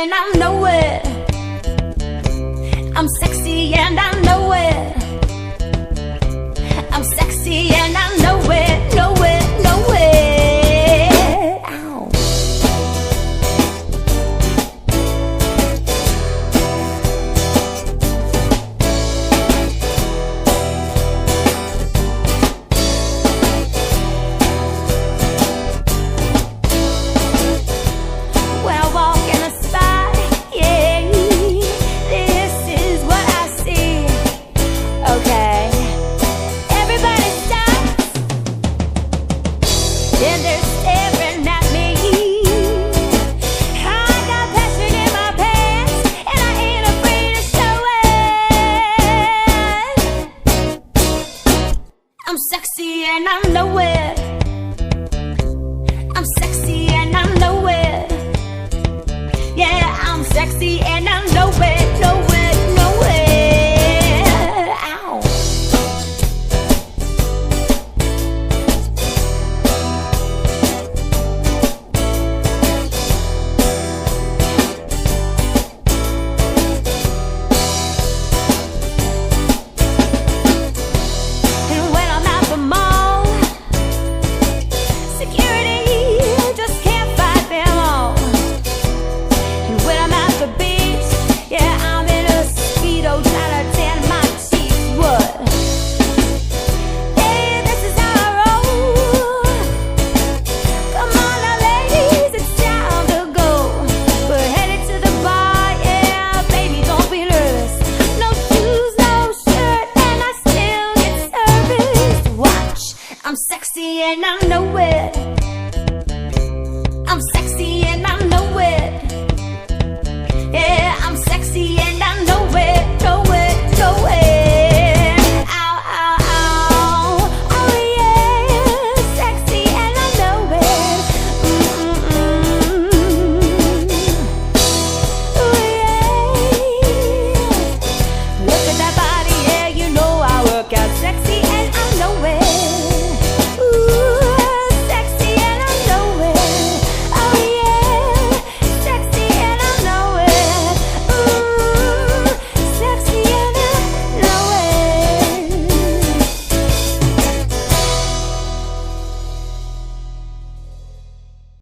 and I know it. I'm sexy and I know it. I'm sexy and I know it, know it, know it. Ow. When I walk in the spot, yeah, this is what I see. Okay, everybody stops and they're staring at me. I got passion in my pants and I ain't afraid to show it. I'm sexy and I know it. I'm sexy and I know it. Yeah, I'm sexy and I know it, know it, know it. Ow. And when I'm at the mall, security just can't fight them all. And when I'm at the beach, yeah, I'm in a Speedo trying to tan my cheeks. What? Yeah, this is how I roll. Come on now, ladies, it's time to go. We're headed to the bar, yeah, baby, don't be nervous. No shoes, no shirt, and I still get service. Watch, I'm sexy and I know it.